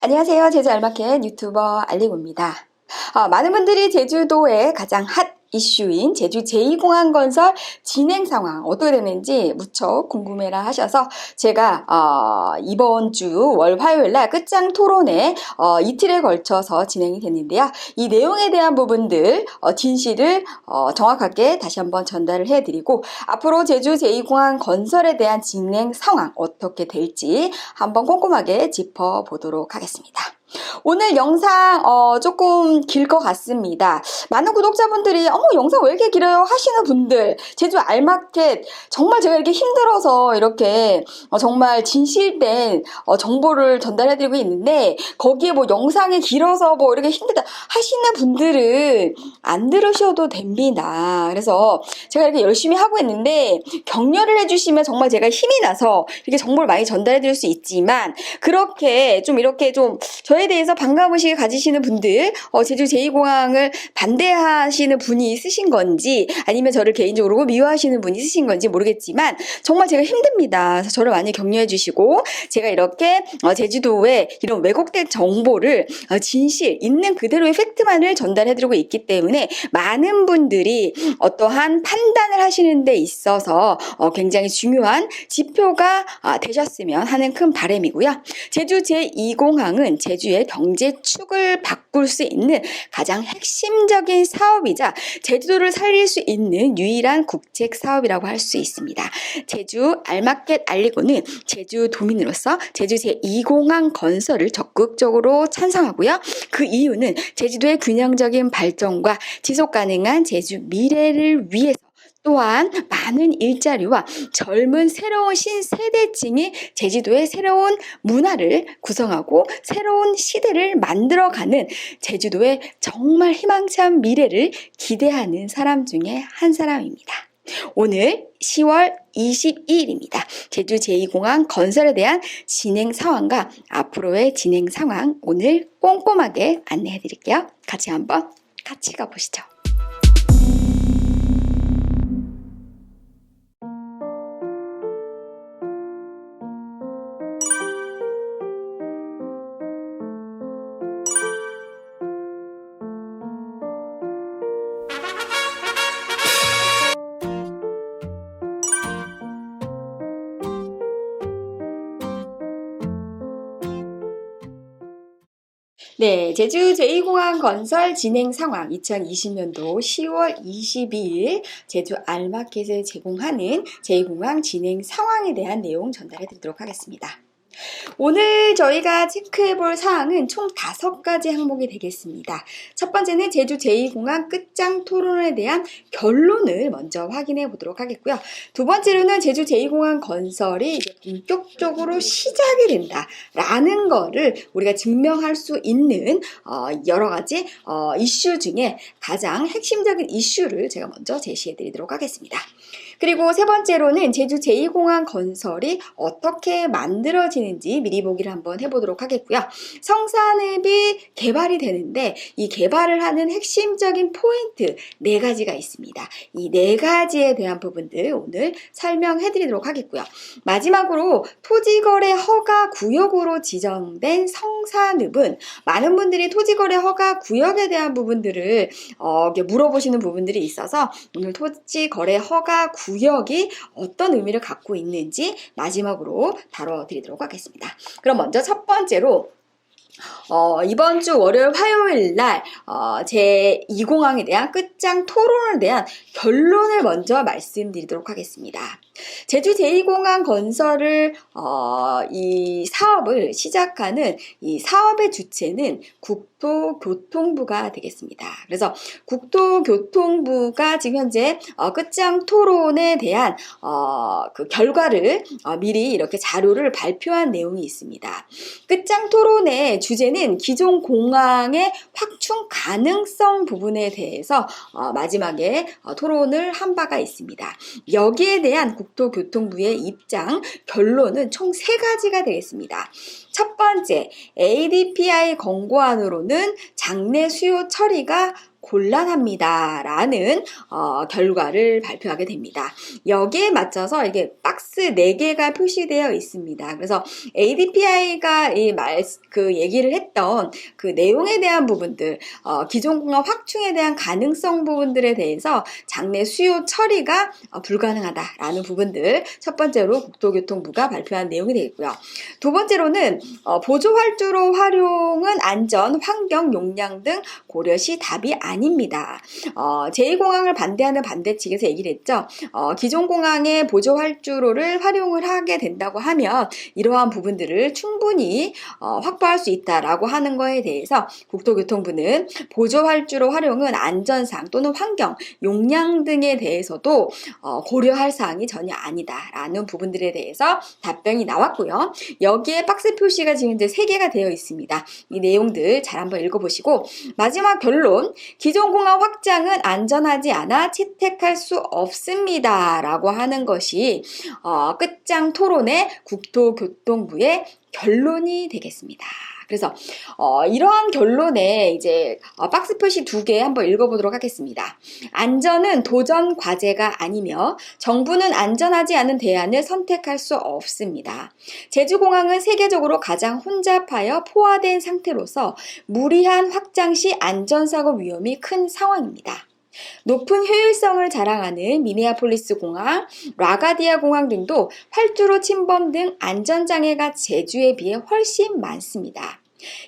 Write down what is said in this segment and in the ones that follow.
안녕하세요. 제주 알마켓 유튜버 알리고입니다. 많은 분들이 제주도의 가장 핫 이슈인 제주 제2공항 건설 진행 상황 어떻게 되는지 무척 궁금해라 하셔서 제가 이번 주 월 화요일 날 끝장 토론회 이틀에 걸쳐서 진행이 됐는데요. 이 내용에 대한 부분들 진실을 정확하게 다시 한번 전달을 해드리고 앞으로 제주 제2공항 건설에 대한 진행 상황 어떻게 될지 한번 꼼꼼하게 짚어보도록 하겠습니다. 오늘 영상 조금 길 것 같습니다. 많은 구독자분들이 영상 왜 이렇게 길어요 하시는 분들, 제주 알마켓 정말 제가 이렇게 힘들어서 이렇게 정말 진실된 정보를 전달해드리고 있는데 거기에 뭐 영상이 길어서 뭐 이렇게 힘들다 하시는 분들은 안 들으셔도 됩니다. 그래서 제가 이렇게 열심히 하고 있는데 격려를 해주시면 정말 제가 힘이 나서 이렇게 정보를 많이 전달해드릴 수 있지만 그렇게 좀 이렇게 좀 저에 대해서 반감의식을 가지시는 분들, 제주 제2공항을 반대하시는 분이 있으신 건지 아니면 저를 개인적으로 미워하시는 분이 있으신 건지 모르겠지만 정말 제가 힘듭니다. 그래서 저를 많이 격려해 주시고 제가 이렇게 제주도에 이런 왜곡된 정보를 진실, 있는 그대로의 팩트만을 전달해 드리고 있기 때문에 많은 분들이 어떠한 판단을 하시는 데 있어서 굉장히 중요한 지표가 되셨으면 하는 큰 바람이고요. 제주 제2공항은 제주의 경제축을 바꿀 수 있는 가장 핵심적인 사업이자 제주도를 살릴 수 있는 유일한 국책 사업이라고 할 수 있습니다. 제주 알마켓 알리고는 제주도민으로서 제주 제2공항 건설을 적극적으로 찬성하고요. 그 이유는 제주도의 균형적인 발전과 지속가능한 제주 미래를 위해서 또한 많은 일자리와 젊은 새로운 신세대층이 제주도의 새로운 문화를 구성하고 새로운 시대를 만들어가는 제주도의 정말 희망찬 미래를 기대하는 사람 중에 한 사람입니다. 오늘 10월 22일입니다. 제주 제2공항 건설에 대한 진행 상황과 앞으로의 진행 상황 오늘 꼼꼼하게 안내해 드릴게요. 같이 한번 같이 가보시죠. 네, 제주 제2공항 건설 진행 상황 2020년도 10월 22일 제주 알마켓을 제공하는 제2공항 진행 상황에 대한 내용 전달해 드리도록 하겠습니다. 오늘 저희가 체크해 볼 사항은 총 5가지 항목이 되겠습니다. 첫 번째는 제주 제2공항 끝장 토론에 대한 결론을 먼저 확인해 보도록 하겠고요. 두 번째로는 제주 제2공항 건설이 이제 본격적으로 시작이 된다라는 거를 우리가 증명할 수 있는 여러 가지 이슈 중에 가장 핵심적인 이슈를 제가 먼저 제시해 드리도록 하겠습니다. 그리고 세 번째로는 제주 제2공항 건설이 어떻게 만들어지는지 미리 보기를 한번 해보도록 하겠고요. 성산읍이 개발이 되는데 이 개발을 하는 핵심적인 포인트 4가지가 있습니다. 이 4가지에 대한 부분들 오늘 설명해드리도록 하겠고요. 마지막으로 토지거래 허가 구역으로 지정된 성산읍은 많은 분들이 토지거래 허가 구역에 대한 부분들을 물어보시는 부분들이 있어서 오늘 토지거래 허가 구역이 어떤 의미를 갖고 있는지 마지막으로 다뤄드리도록 하겠습니다. 그럼 먼저 첫 번째로 이번 주 월요일 화요일 날 제2공항에 대한 끝장 토론에 대한 결론을 먼저 말씀드리도록 하겠습니다. 제주 제2공항 건설을 이 사업을 시작하는 이 사업의 주체는 국토교통부가 되겠습니다. 그래서 국토교통부가 지금 현재 끝장 토론에 대한 그 결과를 미리 이렇게 자료를 발표한 내용이 있습니다. 끝장 토론의 주제는 기존 공항의 확충 가능성 부분에 대해서 마지막에 토론을 한 바가 있습니다. 여기에 대한 국토교통부의 입장, 결론은 총 3가지가 되겠습니다. 첫 번째, ADPI 권고안으로는 장내 수요 처리가 곤란합니다라는 결과를 발표하게 됩니다. 여기에 맞춰서 이게 박스 4개가 표시되어 있습니다. 그래서 ADPI가 그 얘기를 했던 그 내용에 대한 부분들, 기존 공항 확충에 대한 가능성 부분들에 대해서 장내 수요 처리가 불가능하다라는 부분들, 첫 번째로 국토교통부가 발표한 내용이 되겠고요. 두 번째로는 보조 활주로 활용은 안전, 환경, 용량 등 고려시 답이 아닙니다. 제2공항을 반대하는 반대 측에서 얘기를 했죠. 기존 공항의 보조 활주로를 활용을 하게 된다고 하면 이러한 부분들을 충분히 확보할 수 있다라고 하는 거에 대해서 국토교통부는 보조 활주로 활용은 안전상 또는 환경, 용량 등에 대해서도 고려할 사항이 전혀 아니다라는 부분들에 대해서 답변이 나왔고요. 여기에 박스 표시가 지금 이제 3개가 되어 있습니다. 이 내용들 잘 한번 읽어보시고, 마지막 결론, 기존 공항 확장은 안전하지 않아 채택할 수 없습니다 라고 하는 것이 끝장 토론의 국토교통부의 결론이 되겠습니다. 그래서 이러한 결론에 이제 박스 표시 2개 한번 읽어보도록 하겠습니다. 안전은 도전 과제가 아니며 정부는 안전하지 않은 대안을 선택할 수 없습니다. 제주공항은 세계적으로 가장 혼잡하여 포화된 상태로서 무리한 확장 시 안전사고 위험이 큰 상황입니다. 높은 효율성을 자랑하는 미네아폴리스 공항, 라가디아 공항 등도 활주로 침범 등 안전장애가 제주에 비해 훨씬 많습니다.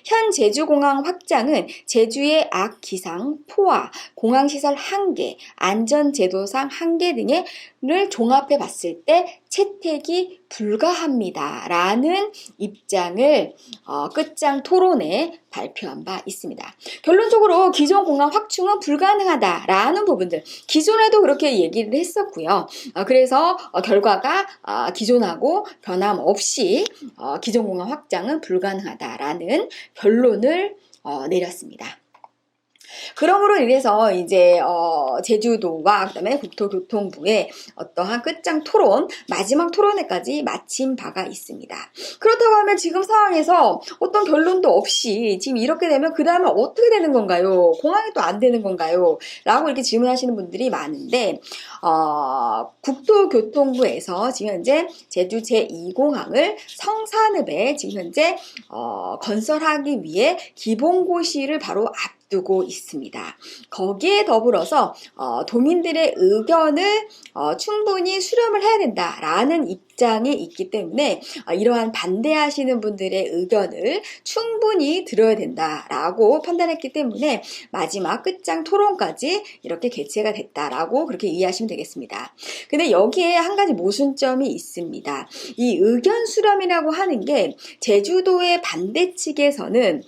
현 제주공항 확장은 제주의 악기상, 포화, 공항시설 한계, 안전제도상 한계 등을 종합해 봤을 때 채택이 불가합니다 라는 입장을 끝장 토론에 발표한 바 있습니다. 결론적으로 기존 공항 확충은 불가능하다 라는 부분들, 기존에도 그렇게 얘기를 했었고요. 그래서 결과가 기존하고 변함없이 기존 공항 확장은 불가능하다라는 결론을 내렸습니다. 그러므로 인해서 이제 제주도와 그다음에 국토교통부의 어떠한 끝장 토론, 마지막 토론회까지 마친 바가 있습니다. 그렇다고 하면 지금 상황에서 어떤 결론도 없이 지금 이렇게 되면 그 다음에 어떻게 되는 건가요? 공항이 또 안 되는 건가요? 라고 이렇게 질문하시는 분들이 많은데 국토교통부에서 지금 현재 제주 제2공항을 성산읍에 지금 현재 건설하기 위해 기본고시를 바로 두고 있습니다. 거기에 더불어서 도민들의 의견을 충분히 수렴을 해야 된다라는 입장이 있기 때문에 이러한 반대하시는 분들의 의견을 충분히 들어야 된다라고 판단했기 때문에 마지막 끝장 토론까지 이렇게 개최가 됐다라고 그렇게 이해하시면 되겠습니다. 근데 여기에 한 가지 모순점이 있습니다. 이 의견 수렴이라고 하는 게 제주도의 반대 측에서는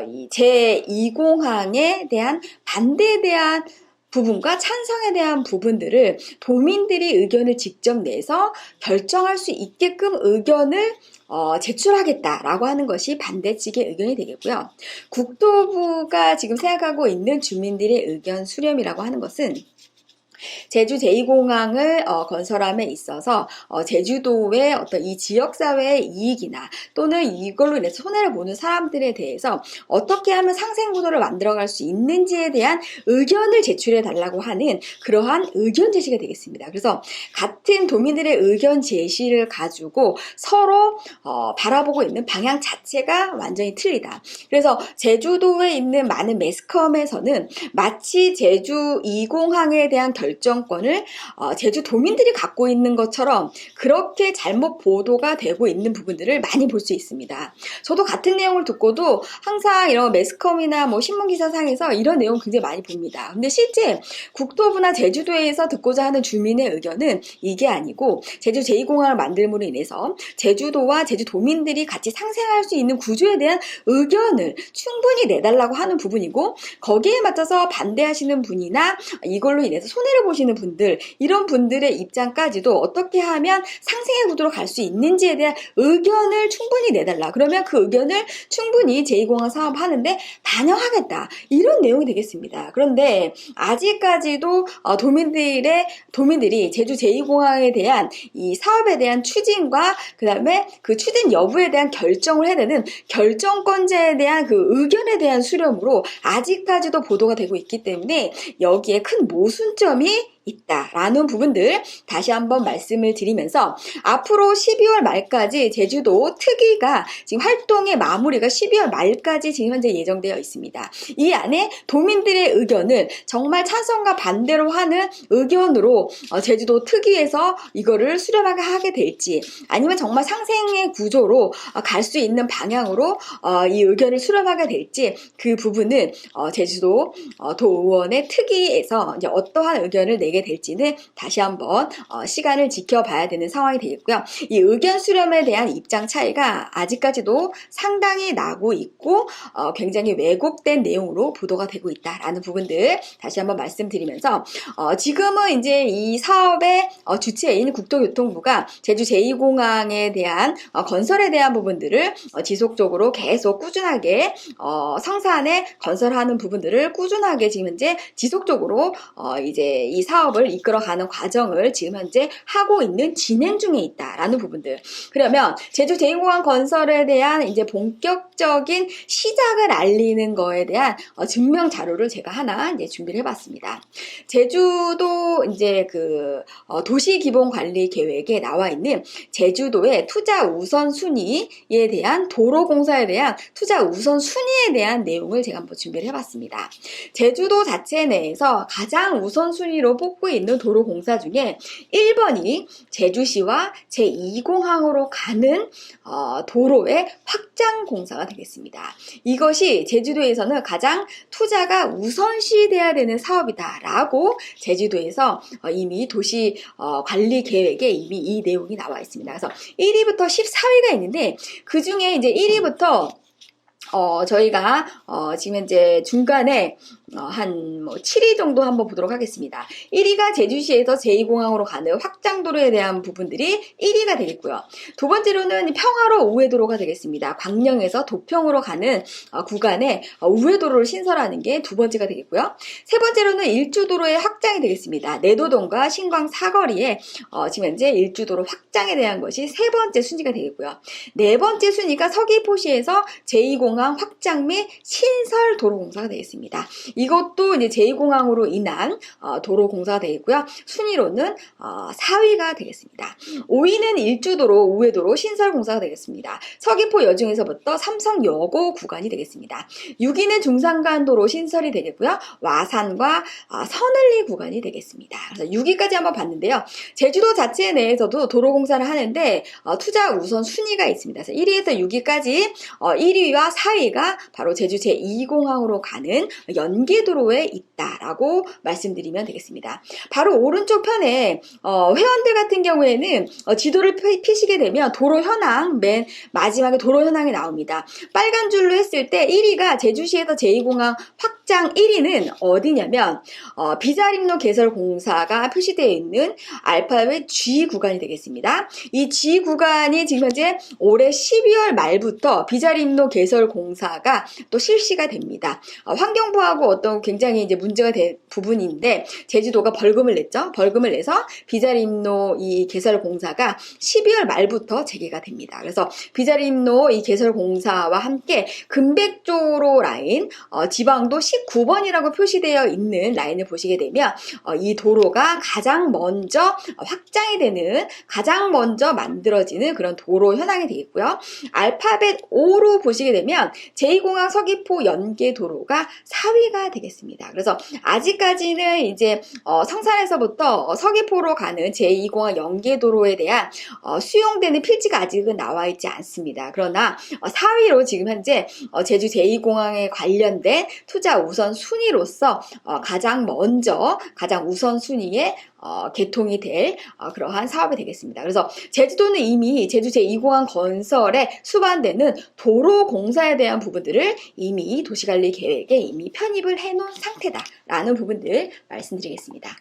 이 제2공항에 대한 반대에 대한 부분과 찬성에 대한 부분들을 도민들이 의견을 직접 내서 결정할 수 있게끔 의견을 제출하겠다라고 하는 것이 반대 측의 의견이 되겠고요. 국토부가 지금 생각하고 있는 주민들의 의견 수렴이라고 하는 것은 제주 제2공항을 건설함에 있어서 제주도의 어떤 이 지역사회의 이익이나 또는 이걸로 인해서 손해를 보는 사람들에 대해서 어떻게 하면 상생구도를 만들어갈 수 있는지에 대한 의견을 제출해 달라고 하는 그러한 의견 제시가 되겠습니다. 그래서 같은 도민들의 의견 제시를 가지고 서로 바라보고 있는 방향 자체가 완전히 틀리다. 그래서 제주도에 있는 많은 매스컴에서는 마치 제주 2공항에 대한 결정권을 제주도민들이 갖고 있는 것처럼 그렇게 잘못 보도가 되고 있는 부분들을 많이 볼 수 있습니다. 저도 같은 내용을 듣고도 항상 이런 매스컴이나 뭐 신문기사상에서 이런 내용 굉장히 많이 봅니다. 근데 실제 국토부나 제주도에서 듣고자 하는 주민의 의견은 이게 아니고 제주 제2공항을 만들므로 인해서 제주도와 제주도민들이 같이 상생할 수 있는 구조에 대한 의견을 충분히 내달라고 하는 부분이고, 거기에 맞춰서 반대하시는 분이나 이걸로 인해서 손해를 시세를 보시는 분들, 이런 분들의 입장까지도 어떻게 하면 상생의 구도로 갈 수 있는지에 대한 의견을 충분히 내달라. 그러면 그 의견을 충분히 제2공항 사업하는데 반영하겠다. 이런 내용이 되겠습니다. 그런데 아직까지도 도민들이 제주 제2공항에 대한 이 사업에 대한 추진과 그 다음에 그 추진 여부에 대한 결정을 해야 되는 결정권자에 대한 그 의견에 대한 수렴으로 아직까지도 보도가 되고 있기 때문에 여기에 큰 모순점이 있다라는 부분들 다시 한번 말씀을 드리면서 앞으로 12월 말까지 제주도 특위가 지금 활동의 마무리가 12월 말까지 지금 현재 예정되어 있습니다. 이 안에 도민들의 의견을 정말 찬성과 반대로 하는 의견으로 제주도 특위에서 이거를 수렴하게 하게 될지 아니면 정말 상생의 구조로 갈 수 있는 방향으로 이 의견을 수렴하게 될지 그 부분은 제주도 도의원의 특위에서 이제 어떠한 의견을 내게 될지는 다시 한번 시간을 지켜봐야 되는 상황이 되겠고요. 이 의견 수렴에 대한 입장 차이가 아직까지도 상당히 나고 있고 굉장히 왜곡된 내용으로 보도가 되고 있다라는 부분들 다시 한번 말씀드리면서 지금은 이제 이 사업의 주체인 국토교통부가 제주 제2공항에 대한 건설에 대한 부분들을 지속적으로 계속 꾸준하게 성산에 건설하는 부분들을 꾸준하게 지금 현재 지속적으로 이제 이 사업을 이끌어가는 과정을 지금 현재 하고 있는 진행 중에 있다라는 부분들. 그러면 제주 제2공항 건설에 대한 이제 본격적인 시작을 알리는 거에 대한 증명 자료를 제가 하나 이제 준비를 해봤습니다. 제주도 이제 그 도시기본관리 계획에 나와 있는 제주도의 투자 우선순위에 대한 도로공사에 대한 투자 우선순위에 대한 내용을 제가 한번 준비를 해봤습니다. 제주도 자체 내에서 가장 우선순위로 뽑고 있는 도로공사 중에 1번이 제주시와 제2공항으로 가는 도로의 확장공사가 되겠습니다. 이것이 제주도에서는 가장 투자가 우선시돼야 되는 사업이다라고 제주도에서 이미 도시 관리 계획에 이미 이 내용이 나와 있습니다. 그래서 1위부터 14위가 있는데 그 중에 이제 1위부터 저희가 지금 현재 중간에 한 7위 정도 한번 보도록 하겠습니다. 1위가 제주시에서 제2공항으로 가는 확장도로에 대한 부분들이 1위가 되겠고요. 두 번째로는 평화로 우회도로가 되겠습니다. 광령에서 도평으로 가는 구간에 우회도로를 신설하는 게 두 번째가 되겠고요. 세 번째로는 일주도로의 확장이 되겠습니다. 내도동과 신광 사거리에 지금 현재 일주도로 확장에 대한 것이 세 번째 순위가 되겠고요. 네 번째 순위가 서귀포시에서 제2공항 확장 및 신설 도로공사가 되겠습니다. 이것도 이제 제2공항으로 인한 도로공사가 되겠고요. 순위로는 4위가 되겠습니다. 5위는 일주도로 우회도로 신설공사가 되겠습니다. 서귀포 여중에서부터 삼성여고 구간이 되겠습니다. 6위는 중산간도로 신설이 되겠고요. 와산과 서늘리 구간이 되겠습니다. 그래서 6위까지 한번 봤는데요. 제주도 자체 내에서도 도로공사를 하는데 투자 우선 순위가 있습니다. 그래서 1위에서 6위까지 1위와 4위가 바로 제주 제2공항으로 가는 연계도로에 있다라고 말씀드리면 되겠습니다. 바로 오른쪽 편에 회원들 같은 경우에는 지도를 펴시게 되면 도로 현황 맨 마지막에 도로 현황이 나옵니다. 빨간 줄로 했을 때 1위가 제주시에서 제2공항 확장 1위는 어디냐면 비자림로 개설 공사가 표시되어 있는 알파벳 G 구간이 되겠습니다. 이 G 구간이 지금 현재 올해 12월 말부터 비자림로 개설 공사가 또 실시가 됩니다. 환경부하고 어떤 굉장히 이제 문제가 된 부분인데 제주도가 벌금을 냈죠. 벌금을 내서 비자림로 이 개설 공사가 12월 말부터 재개가 됩니다. 그래서 비자림로 이 개설 공사와 함께 금백조로 라인 지방도 19번이라고 표시되어 있는 라인을 보시게 되면 이 도로가 가장 먼저 확장이 되는 가장 먼저 만들어지는 그런 도로 현황이 되겠고요. 알파벳 O로 보시게 되면 제2공항 서귀포 연계도로가 4위가 되겠습니다. 그래서 아직까지는 이제 성산에서부터 서귀포로 가는 제2공항 연계도로에 대한 수용되는 필지가 아직은 나와 있지 않습니다. 그러나 4위로 지금 현재 제주 제2공항에 관련된 투자 우선 순위로서 가장 먼저 가장 우선 순위에 개통이 될 그러한 사업이 되겠습니다. 그래서 제주도는 이미 제주 제2공항 건설에 수반되는 도로 공사에 대한 부분들을 이미 도시관리 계획에 이미 편입을 해놓은 상태다라는 부분들 말씀드리겠습니다.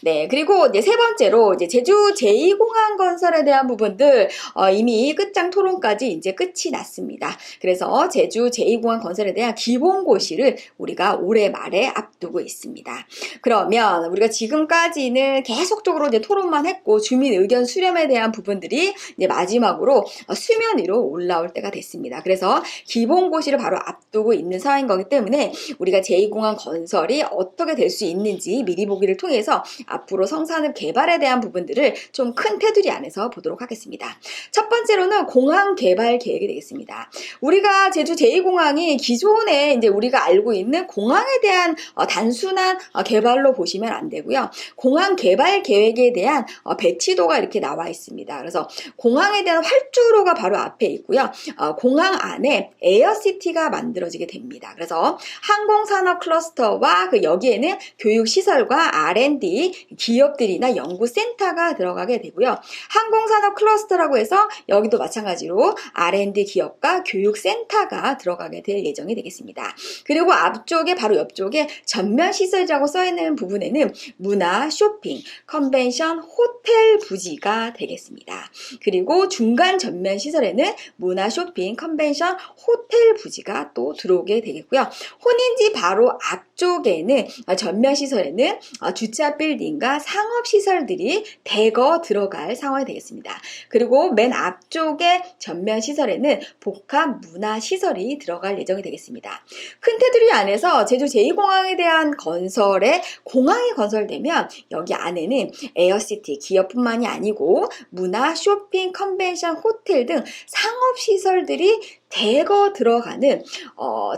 네, 그리고 이제 세 번째로 이제 제주 제2공항 건설에 대한 부분들 이미 끝장 토론까지 이제 끝이 났습니다. 그래서 제주 제2공항 건설에 대한 기본고시를 우리가 올해 말에 앞두고 있습니다. 그러면 우리가 지금까지는 계속적으로 이제 토론만 했고 주민 의견 수렴에 대한 부분들이 이제 마지막으로 수면 위로 올라올 때가 됐습니다. 그래서 기본고시를 바로 앞두고 있는 상황인 거기 때문에 우리가 제2공항 건설이 어떻게 될 수 있는지 미리 보기를 통해서 앞으로 성산읍 개발에 대한 부분들을 좀 큰 테두리 안에서 보도록 하겠습니다. 첫 번째로는 공항 개발 계획이 되겠습니다. 우리가 제주 제2공항이 기존에 이제 우리가 알고 있는 공항에 대한 단순한 개발로 보시면 안 되고요. 공항 개발 계획에 대한 배치도가 이렇게 나와 있습니다. 그래서 공항에 대한 활주로가 바로 앞에 있고요. 공항 안에 에어시티가 만들어지게 됩니다. 그래서 항공산업 클러스터와 그 여기에는 교육시설과 R&D 기업들이나 연구센터가 들어가게 되고요. 항공산업 클러스터라고 해서 여기도 마찬가지로 R&D 기업과 교육센터가 들어가게 될 예정이 되겠습니다. 그리고 앞쪽에 바로 옆쪽에 전면시설이라고 써있는 부분에는 문화, 쇼핑, 컨벤션, 호텔 부지가 되겠습니다. 그리고 중간 전면시설에는 문화, 쇼핑, 컨벤션, 호텔 부지가 또 들어오게 되겠고요. 혼인지 바로 앞쪽에는 전면시설에는 주차 빌딩과 상업시설들이 대거 들어갈 상황이 되겠습니다. 그리고 맨 앞쪽에 전면시설에는 복합 문화시설이 들어갈 예정이 되겠습니다. 큰 테두리 안에서 제주 제2공항에 대한 건설에 공항이 건설되면 여기 안에는 에어시티 기업뿐만이 아니고 문화, 쇼핑, 컨벤션, 호텔 등 상업시설들이 대거 들어가는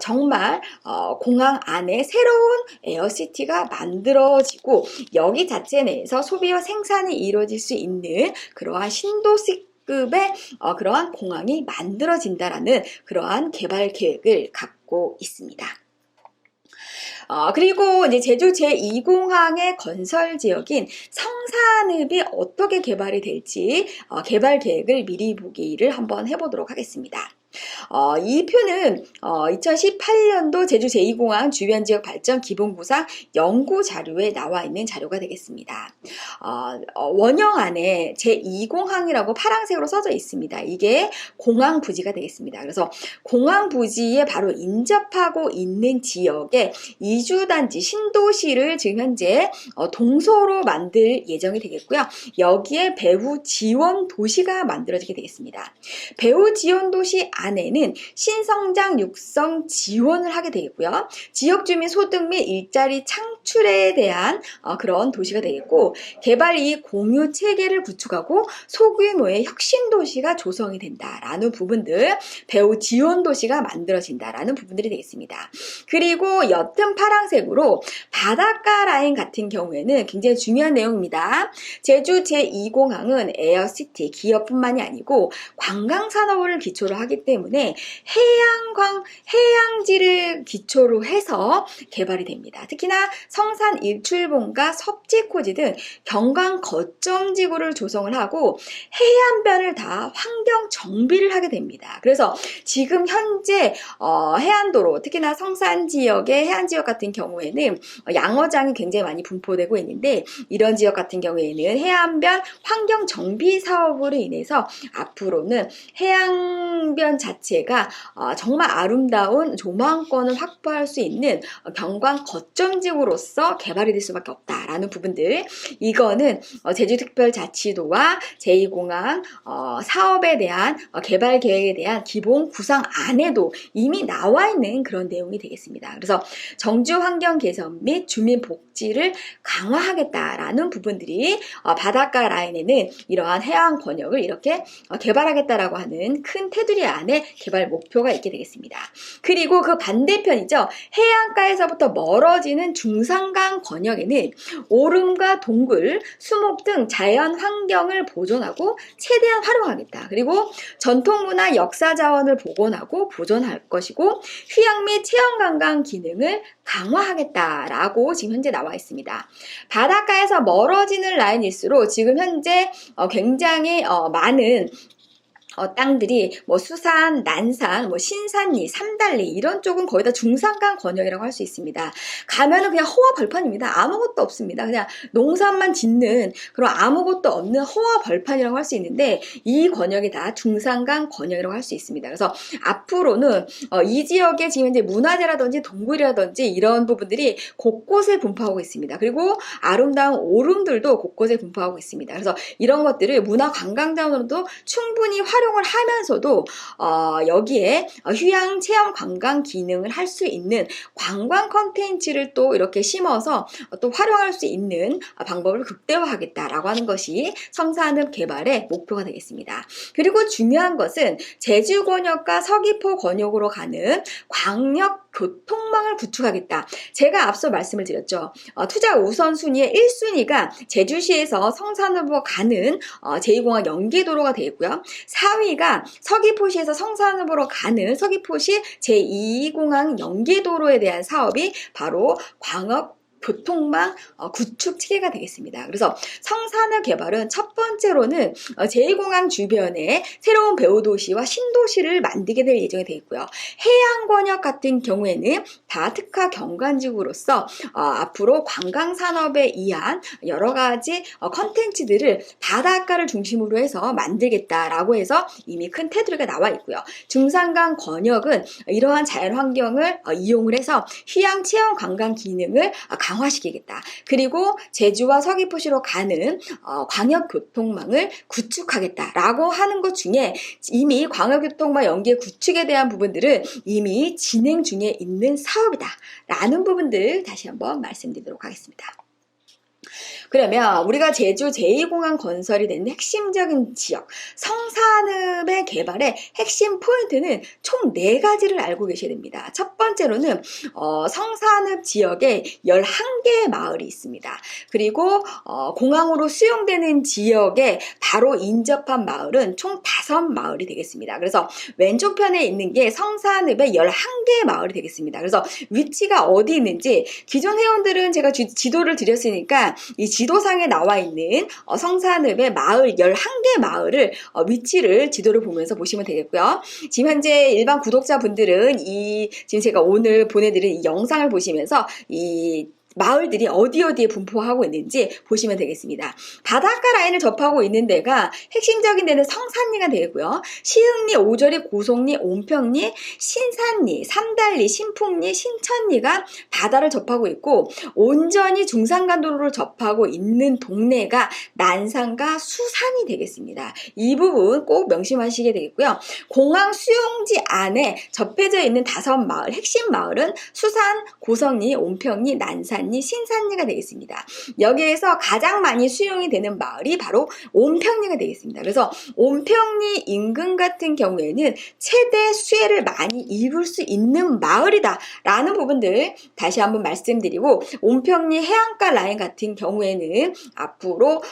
정말 공항 안에 새로운 에어시티가 만들어지고 여기 자체 내에서 소비와 생산이 이루어질 수 있는 그러한 신도시급의 그러한 공항이 만들어진다라는 그러한 개발 계획을 갖고 있습니다. 그리고 이제 제주 제2공항의 건설 지역인 성산읍이 어떻게 개발이 될지 개발 계획을 미리 보기를 한번 해보도록 하겠습니다. 이 표는 2018년도 제주 제2공항 주변 지역 발전 기본구상 연구 자료에 나와 있는 자료가 되겠습니다. 원형 안에 제2공항이라고 파란색으로 써져 있습니다. 이게 공항 부지가 되겠습니다. 그래서 공항 부지에 바로 인접하고 있는 지역에 이주단지 신도시를 지금 현재 동서로 만들 예정이 되겠고요. 여기에 배후 지원 도시가 만들어지게 되겠습니다. 배후 지원 도시 안에는 신성장 육성 지원을 하게 되겠고요. 지역주민 소득 및 일자리 창출에 대한 그런 도시가 되겠고 개발 이익 공유 체계를 구축하고 소규모의 혁신 도시가 조성이 된다라는 부분들 배후 지원 도시가 만들어진다라는 부분들이 되겠습니다. 그리고 옅은 파란색으로 바닷가 라인 같은 경우에는 굉장히 중요한 내용입니다. 제주 제2공항은 에어시티 기업뿐만이 아니고 관광산업을 기초로 하기 때문에 해양지를 기초로 해서 개발이 됩니다. 특히나 성산 일출봉과 섭지코지 등 경관 거점지구를 조성을 하고 해안변을 다 환경 정비를 하게 됩니다. 그래서 지금 현재 해안도로 특히나 성산 지역의 해안지역 같은 경우에는 양어장이 굉장히 많이 분포되고 있는데 이런 지역 같은 경우에는 해안변 환경 정비 사업으로 인해서 앞으로는 해안변 자체가 정말 아름다운 조망권을 확보할 수 있는 경관 거점지구로서 개발이 될 수밖에 없다라는 부분들 이거는 제주특별자치도와 제2공항 사업에 대한 개발 계획에 대한 기본 구상 안에도 이미 나와 있는 그런 내용이 되겠습니다. 그래서 정주 환경 개선 및 주민 복지를 강화하겠다라는 부분들이 바닷가 라인에는 이러한 해안 권역을 이렇게 개발하겠다라고 하는 큰 테두리 안에 개발 목표가 있게 되겠습니다. 그리고 그 반대편이죠. 해안가에서부터 멀어지는 중산강 권역에는 오름과 동굴, 수목 등 자연 환경을 보존하고 최대한 활용하겠다. 그리고 전통문화 역사 자원을 복원하고 보존할 것이고 휴양 및 체험관광 기능을 강화하겠다라고 지금 현재 나와 있습니다. 바닷가에서 멀어지는 라인일수록 지금 현재 굉장히 많은 땅들이 뭐 수산, 난산, 뭐 신산리, 삼달리 이런 쪽은 거의 다 중산간 권역이라고 할 수 있습니다. 가면은 그냥 허와 벌판입니다. 아무것도 없습니다. 그냥 농산만 짓는 그런 아무것도 없는 허와 벌판이라고 할 수 있는데 이 권역이 다 중산간 권역이라고 할 수 있습니다. 그래서 앞으로는 이 지역에 지금 이제 문화재라든지 동굴이라든지 이런 부분들이 곳곳에 분포하고 있습니다. 그리고 아름다운 오름들도 곳곳에 분포하고 있습니다. 그래서 이런 것들을 문화 관광자원으로도 충분히 활용을 하면서도 여기에 휴양 체험 관광 기능을 할 수 있는 관광 컨텐츠를 또 이렇게 심어서 또 활용할 수 있는 방법을 극대화하겠다라고 하는 것이 성산읍 개발의 목표가 되겠습니다. 그리고 중요한 것은 제주 권역과 서귀포 권역으로 가는 광역 교통망을 구축하겠다. 제가 앞서 말씀을 드렸죠. 투자 우선순위의 1순위가 제주시에서 성산읍으로 가는 제2공항 연계도로가 되겠고요. 4위가 서귀포시에서 성산읍으로 가는 서귀포시 제2공항 연계도로에 대한 사업이 바로 광역 교통망 구축 체계가 되겠습니다. 그래서 성산읍 개발은 첫 번째로는 제2공항 주변에 새로운 배후도시와 신도시를 만들게 될 예정이 되어 있고요. 해양권역 같은 경우에는 다 특화 경관지구로서 앞으로 관광산업에 의한 여러 가지 컨텐츠들을 바닷가를 중심으로 해서 만들겠다라고 해서 이미 큰 테두리가 나와 있고요. 중산간 권역은 이러한 자연환경을 이용을 해서 휴양 체험 관광 기능을 강화시키겠다. 그리고 제주와 서귀포시로 가는 광역교통망을 구축하겠다라고 하는 것 중에 이미 광역교통망 연계 구축에 대한 부분들은 이미 진행 중에 있는 사업이다 라는 부분들 다시 한번 말씀드리도록 하겠습니다. 그러면 우리가 제주 제2공항 건설이 되는 핵심적인 지역 성산읍의 개발의 핵심 포인트는 총 4가지를 알고 계셔야 됩니다. 첫 번째로는 성산읍 지역에 11개의 마을이 있습니다. 그리고 공항으로 수용되는 지역에 바로 인접한 마을은 총 5마을이 되겠습니다. 그래서 왼쪽 편에 있는 게 성산읍의 11개의 마을이 되겠습니다. 그래서 위치가 어디 있는지 기존 회원들은 제가 지도를 드렸으니까 이 지도상에 나와 있는 성산읍의 마을 11개 마을을 위치를 지도를 보면서 보시면 되겠고요. 지금 현재 일반 구독자분들은 지금 제가 오늘 보내드린 이 영상을 보시면서 이 마을들이 어디에 분포하고 있는지 보시면 되겠습니다. 바닷가 라인을 접하고 있는 데가 핵심적인 데는 성산리가 되고요. 시흥리, 오저리, 고속리, 온평리, 신산리, 삼달리, 신풍리, 신천리가 바다를 접하고 있고 온전히 중산간도로를 접하고 있는 동네가 난산과 수산이 되겠습니다. 이 부분 꼭 명심하시게 되겠고요. 공항 수용지 안에 접해져 있는 5마을, 핵심 마을은 수산, 고성리, 온평리, 난산 신산리가 되겠습니다. 여기에서 가장 많이 수용이 되는 마을이 바로 온평리가 되겠습니다. 그래서 온평리 인근 같은 경우에는 최대 수혜를 많이 입을 수 있는 마을이다 라는 부분들 다시 한번 말씀드리고 온평리 해안가 라인 같은 경우에는 앞으로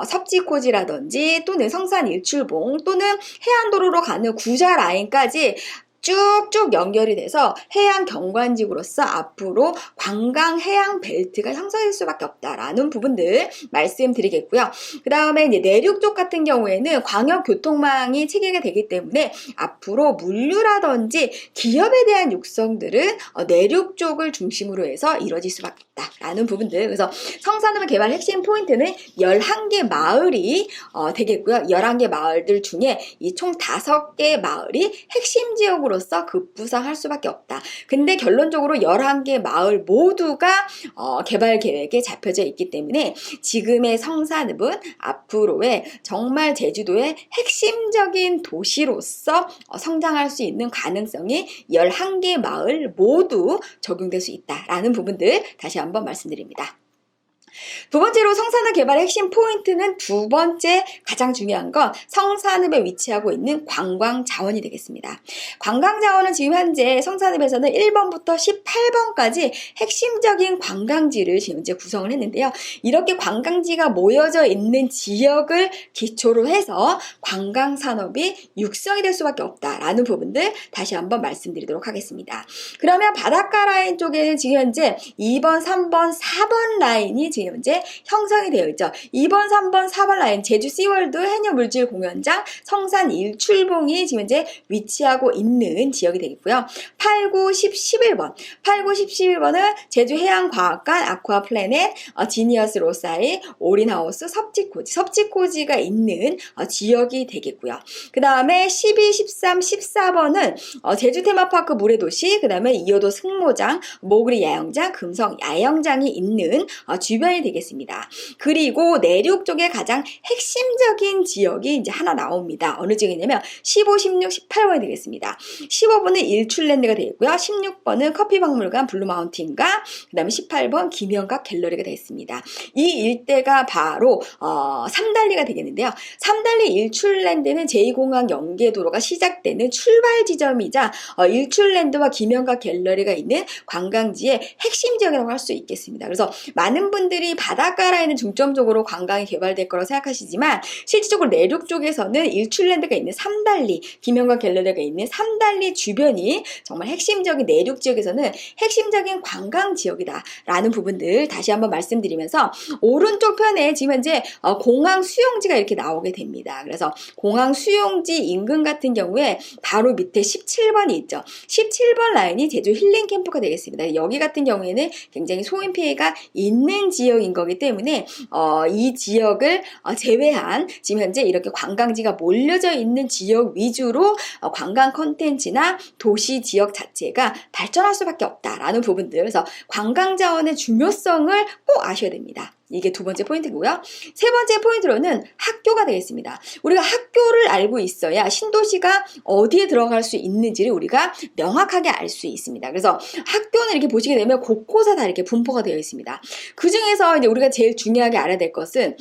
섭지코지라든지 또는 성산 일출봉 또는 해안도로로 가는 구자 라인까지 쭉쭉 연결이 돼서 해양 경관지구로서 앞으로 관광 해양 벨트가 형성될 수밖에 없다라는 부분들 말씀드리겠고요. 그 다음에 이제 내륙 쪽 같은 경우에는 광역 교통망이 체계가 되기 때문에 앞으로 물류라든지 기업에 대한 육성들은 내륙 쪽을 중심으로 해서 이루어질 수밖에 없다라는 부분들. 그래서 성산읍의 개발 핵심 포인트는 11개 마을이 되겠고요. 11개 마을들 중에 이 총 5개 마을이 핵심 지역으로 급부상할 수밖에 없다. 근데 결론적으로 11개 마을 모두가 개발 계획에 잡혀져 있기 때문에 지금의 성산읍은 앞으로의 정말 제주도의 핵심적인 도시로서 성장할 수 있는 가능성이 11개 마을 모두 적용될 수 있다라는 부분들 다시 한번 말씀드립니다. 두 번째로 성산읍 개발의 핵심 포인트는 두 번째 가장 중요한 건 성산읍에 위치하고 있는 관광 자원이 되겠습니다. 관광 자원은 지금 현재 성산읍에서는 1번부터 18번까지 핵심적인 관광지를 지금 현재 구성을 했는데요. 이렇게 관광지가 모여져 있는 지역을 기초로 해서 관광 산업이 육성이 될 수밖에 없다라는 부분들 다시 한번 말씀드리도록 하겠습니다. 그러면 바닷가 라인 쪽에는 지금 현재 2번, 3번, 4번 라인이 지금 지금 현재 형성이 되어 있죠. 2번, 3번, 4번 라인 제주 시월드 해녀물질 공연장 성산 일출봉이 지금 현재 위치하고 있는 지역이 되겠고요. 8, 9, 10, 11번 8, 9, 10, 11번은 제주 해양과학관 아쿠아 플래넷 지니어스 로사이 올인하우스 섭지코지가 있는 지역이 되겠고요. 그 다음에 12, 13, 14번은 제주 테마파크 물의도시, 그 다음에 이호도 승모장, 모그리 야영장, 금성 야영장이 있는 주변이 되겠습니다. 그리고 내륙 쪽에 가장 핵심적인 지역이 이제 하나 나옵니다. 어느 지역이냐면 15, 16, 18번이 되겠습니다. 15번은 일출랜드가 되겠고요. 16번은 커피박물관 블루마운틴과 그 다음에 18번 김영각 갤러리가 되겠습니다. 이 일대가 바로 삼달리가 되겠는데요. 삼달리 일출랜드는 제2공항 연계도로가 시작되는 출발 지점이자 일출랜드와 김영각 갤러리가 있는 관광지의 핵심 지역이라고 할 수 있겠습니다. 그래서 많은 분들이 바닷가 라인은 중점적으로 관광이 개발될 거라고 생각하시지만 실질적으로 내륙 쪽에서는 일출랜드가 있는 삼달리, 김영각 갤러리가 있는 삼달리 주변이 정말 핵심적인 내륙 지역에서는 핵심적인 관광 지역이다라는 부분들 다시 한번 말씀드리면서 오른쪽 편에 지금 현재 공항 수용지가 이렇게 나오게 됩니다. 그래서 공항 수용지 인근 같은 경우에 바로 밑에 17번이 있죠. 17번 라인이 제주 힐링 캠프가 되겠습니다. 여기 같은 경우에는 굉장히 소인 피해가 있는 지역인 거기 때문에 이 지역을 제외한 지금 현재 이렇게 관광지가 몰려져 있는 지역 위주로 관광 콘텐츠나 도시 지역 자체가 발전할 수밖에 없다라는 부분들. 그래서 관광 자원의 중요성을 꼭 아셔야 됩니다. 이게 두 번째 포인트고요. 세 번째 포인트로는 학교가 되겠습니다. 우리가 학교를 알고 있어야 신도시가 어디에 들어갈 수 있는지를 우리가 명확하게 알 수 있습니다. 그래서 학교는 이렇게 보시게 되면 곳곳에 다 이렇게 분포가 되어 있습니다. 그 중에서 이제 우리가 제일 중요하게 알아야 될 것은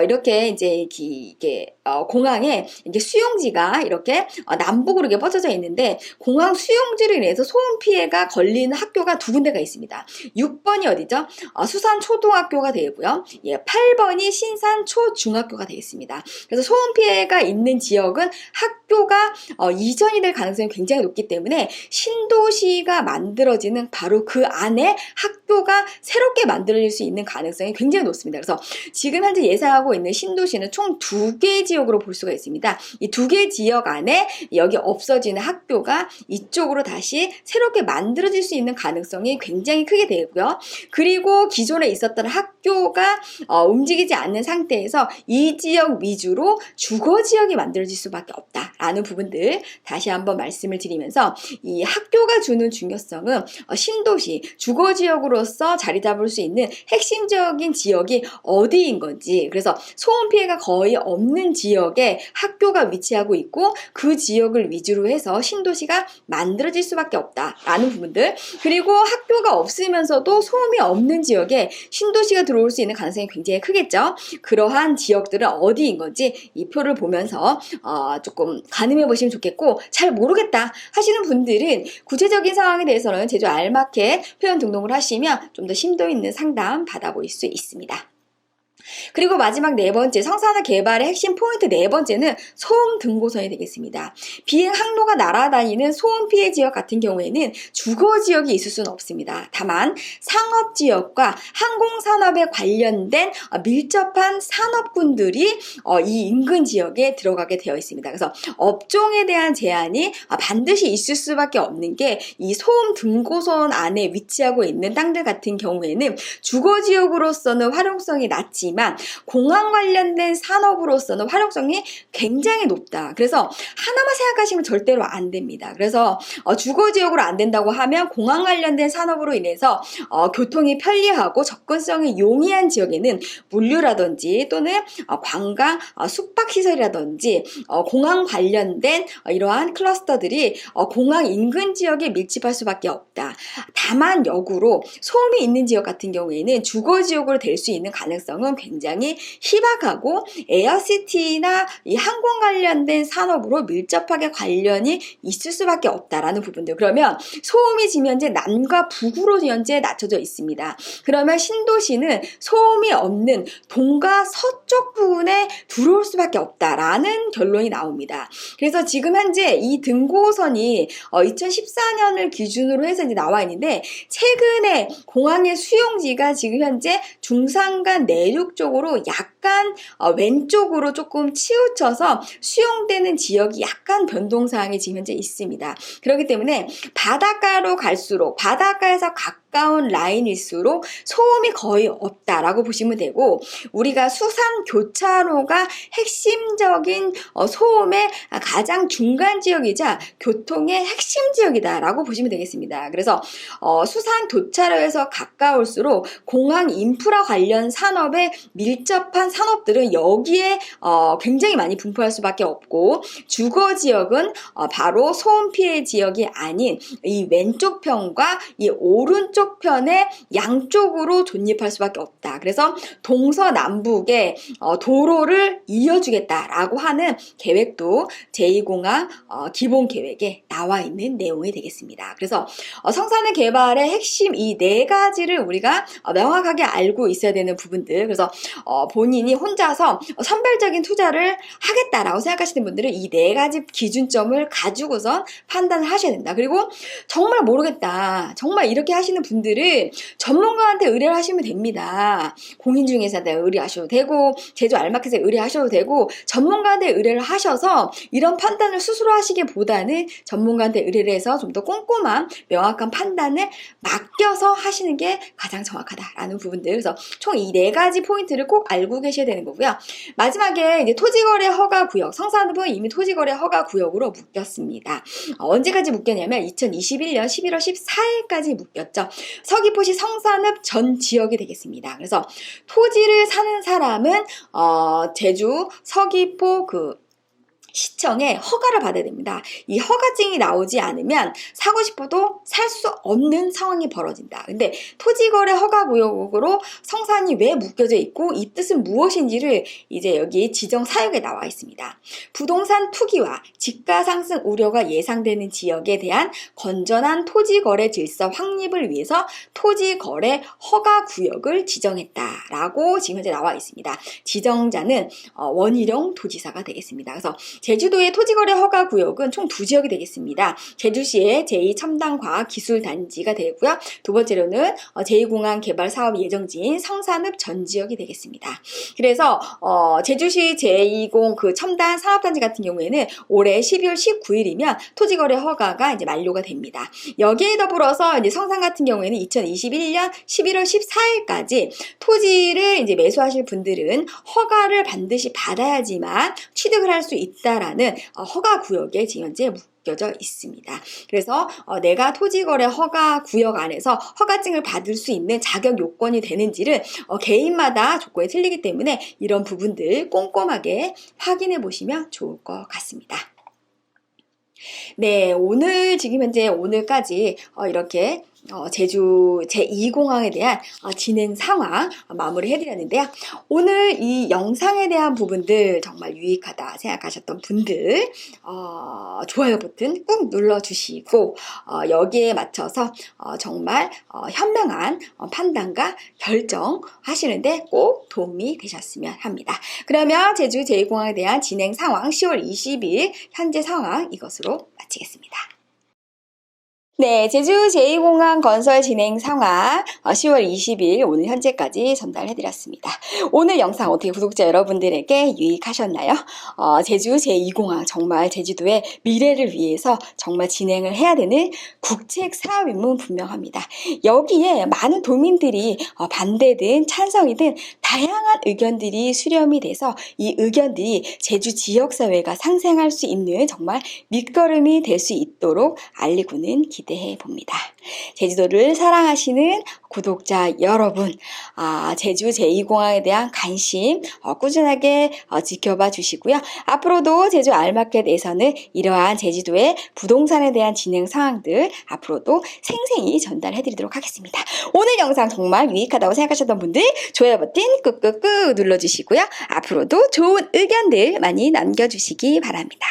이렇게 이제 이게 공항에 이게 수용지가 이렇게 남북으로 이렇게 뻗어져 있는데 공항 수용지로 인해서 소음 피해가 걸리는 학교가 두 군데가 있습니다. 6번이 어디죠? 수산초등학교가 되고요. 8번이 신산초중학교가 되겠습니다. 그래서 소음 피해가 있는 지역은 학교가 이전이 될 가능성이 굉장히 높기 때문에 신도시가 만들어지는 바로 그 안에 학교가 새롭게 만들어질 수 있는 가능성이 굉장히 높습니다. 그래서 지금 현재 예상하고 있는 신도시는 총 2개 지역으로 볼 수가 있습니다. 이 2개 지역 안에 여기 없어지는 학교가 이쪽으로 다시 새롭게 만들어질 수 있는 가능성이 굉장히 크게 되고요. 그리고 기존에 있었던 학교가 움직이지 않는 상태에서 이 지역 위주로 주거 지역이 만들어질 수밖에 없다라는 부분들 다시 한번 말씀을 드리면서 이 학교가 주는 중요성은 신도시 주거 지역으로서 자리 잡을 수 있는 핵심적인 지역이 어디인 건지, 그래서 소음 피해가 거의 없는 지역에 학교가 위치하고 있고 그 지역을 위주로 해서 신도시가 만들어질 수밖에 없다라는 부분들, 그리고 학교가 없으면서도 소음이 없는 지역에 신도시가 들어올 수 있는 가능성이 굉장히 크겠죠. 그러한 지역들은 어디인 건지 이 표를 보면서 조금 가늠해 보시면 좋겠고, 잘 모르겠다 하시는 분들은 구체적인 상황에 대해서는 제주 알마켓 회원 등록을 하시면 좀 더 심도 있는 상담 받아볼 수 있습니다. 그리고 마지막 네 번째, 성산화 개발의 핵심 포인트 네 번째는 소음 등고선이 되겠습니다. 비행 항로가 날아다니는 소음 피해 지역 같은 경우에는 주거 지역이 있을 수는 없습니다. 다만 상업 지역과 항공산업에 관련된 밀접한 산업군들이 이 인근 지역에 들어가게 되어 있습니다. 그래서 업종에 대한 제한이 반드시 있을 수밖에 없는 게 이 소음 등고선 안에 위치하고 있는 땅들 같은 경우에는 주거 지역으로서는 활용성이 낮지만 공항 관련된 산업으로서는 활용성이 굉장히 높다. 그래서 하나만 생각하시면 절대로 안 됩니다. 그래서 주거지역으로 안 된다고 하면 공항 관련된 산업으로 인해서 교통이 편리하고 접근성이 용이한 지역에는 물류라든지 또는 관광, 숙박시설이라든지 공항 관련된 이러한 클러스터들이 공항 인근 지역에 밀집할 수밖에 없다. 다만 역으로 소음이 있는 지역 같은 경우에는 주거지역으로 될 수 있는 가능성은 굉장히 희박하고 에어시티나 이 항공 관련된 산업으로 밀접하게 관련이 있을 수밖에 없다라는 부분들. 그러면 소음이 지금 현재 남과 북으로 현재 낮춰져 있습니다. 그러면 신도시는 소음이 없는 동과 서쪽 부분에 들어올 수밖에 없다라는 결론이 나옵니다. 그래서 지금 현재 이 등고선이 2014년을 기준으로 해서 이제 나와 있는데, 최근에 공항의 수용지가 지금 현재 중산간 내륙 쪽으로 약간 왼쪽으로 조금 치우쳐서 수용되는 지역이 약간 변동사항이 지금 현재 있습니다. 그렇기 때문에 바닷가로 갈수록 바닷가에서 가까운 라인일수록 소음이 거의 없다라고 보시면 되고, 우리가 수산 교차로가 핵심적인 소음의 가장 중간 지역이자 교통의 핵심 지역이다라고 보시면 되겠습니다. 그래서 수산 교차로에서 가까울수록 공항 인프라 관련 산업에 밀접한 산업들은 여기에 굉장히 많이 분포할 수밖에 없고, 주거 지역은 바로 소음 피해 지역이 아닌 이 왼쪽 편과 이 오른쪽 편의 양쪽으로 존립할 수밖에 없다. 그래서 동서남북의 도로를 이어주겠다라고 하는 계획도 제2공항 기본 계획에 나와 있는 내용이 되겠습니다. 그래서 성산의 개발의 핵심 이 네 가지를 우리가 명확하게 알고 있어야 되는 부분들. 그래서 본인이 혼자서 선별적인 투자를 하겠다라고 생각하시는 분들은 이 네 가지 기준점을 가지고선 판단을 하셔야 된다. 그리고 정말 모르겠다, 정말 이렇게 하시는 분들은 전문가한테 의뢰를 하시면 됩니다. 공인중개사한테 의뢰하셔도 되고, 제주 알마켓에 의뢰하셔도 되고, 전문가한테 의뢰를 하셔서 이런 판단을 스스로 하시기보다는 전문가한테 의뢰를 해서 좀 더 꼼꼼한 명확한 판단을 맡겨서 하시는 게 가장 정확하다라는 부분들. 그래서 총 이 네 가지 포인트를 꼭 알고 계셔야 되는 거고요. 마지막에 이제 토지거래 허가구역, 성산읍은 이미 토지거래 허가구역으로 묶였습니다. 언제까지 묶였냐면 2021년 11월 14일까지 묶였죠. 서귀포시 성산읍 전 지역이 되겠습니다. 그래서 토지를 사는 사람은 제주 서귀포 시청에 허가를 받아야 됩니다. 이 허가증이 나오지 않으면 사고 싶어도 살 수 없는 상황이 벌어진다. 근데 토지거래 허가구역으로 성산이 왜 묶여져 있고 이 뜻은 무엇인지를 이제 여기 지정 사유에 나와 있습니다. 부동산 투기와 집가 상승 우려가 예상되는 지역에 대한 건전한 토지거래 질서 확립을 위해서 토지거래 허가구역을 지정했다라고 지금 현재 나와 있습니다. 지정자는 원희룡 도지사가 되겠습니다. 그래서 제주도의 토지거래 허가구역은 총 2지역이 되겠습니다. 제주시의 제2첨단과학기술단지가 되고요. 두 번째로는 제2공항 개발 사업 예정지인 성산읍 전 지역이 되겠습니다. 그래서 제주시 제2공 첨단 사업단지 같은 경우에는 올해 12월 19일이면 토지거래 허가가 이제 만료가 됩니다. 여기에 더불어서 이제 성산 같은 경우에는 2021년 11월 14일까지 토지를 이제 매수하실 분들은 허가를 반드시 받아야지만 취득을 할 수 있다라는 허가구역에 지금 현재 묶여져 있습니다. 그래서 내가 토지거래 허가구역 안에서 허가증을 받을 수 있는 자격 요건이 되는지를 개인마다 조건이 틀리기 때문에 이런 부분들 꼼꼼하게 확인해 보시면 좋을 것 같습니다. 네, 오늘 지금 현재 오늘까지 이렇게 제주 제2공항에 대한 진행 상황 마무리 해드렸는데요. 오늘 이 영상에 대한 부분들 정말 유익하다 생각하셨던 분들 좋아요 버튼 꾹 눌러주시고 여기에 맞춰서 정말 현명한 판단과 결정하시는데 꼭 도움이 되셨으면 합니다. 그러면 제주 제2공항에 대한 진행 상황 10월 20일 현재 상황 이것으로 마치겠습니다. 네, 제주 제2공항 건설 진행 상황 10월 20일 오늘 현재까지 전달해드렸습니다. 오늘 영상 어떻게 구독자 여러분들에게 유익하셨나요? 제주 제2공항 정말 제주도의 미래를 위해서 정말 진행을 해야 되는 국책 사업임은 분명합니다. 여기에 많은 도민들이 반대든 찬성이든 다양한 의견들이 수렴이 돼서 이 의견들이 제주 지역사회가 상생할 수 있는 정말 밑거름이 될 수 있도록 알리고는 기대 기대해 봅니다. 제주도를 사랑하시는 구독자 여러분, 제주 제2공항에 대한 관심 꾸준하게 지켜봐 주시고요. 앞으로도 제주 알마켓에서는 이러한 제주도의 부동산에 대한 진행 상황들 앞으로도 생생히 전달해 드리도록 하겠습니다. 오늘 영상 정말 유익하다고 생각하셨던 분들 좋아요 버튼 꾹꾹꾹 눌러주시고요. 앞으로도 좋은 의견들 많이 남겨주시기 바랍니다.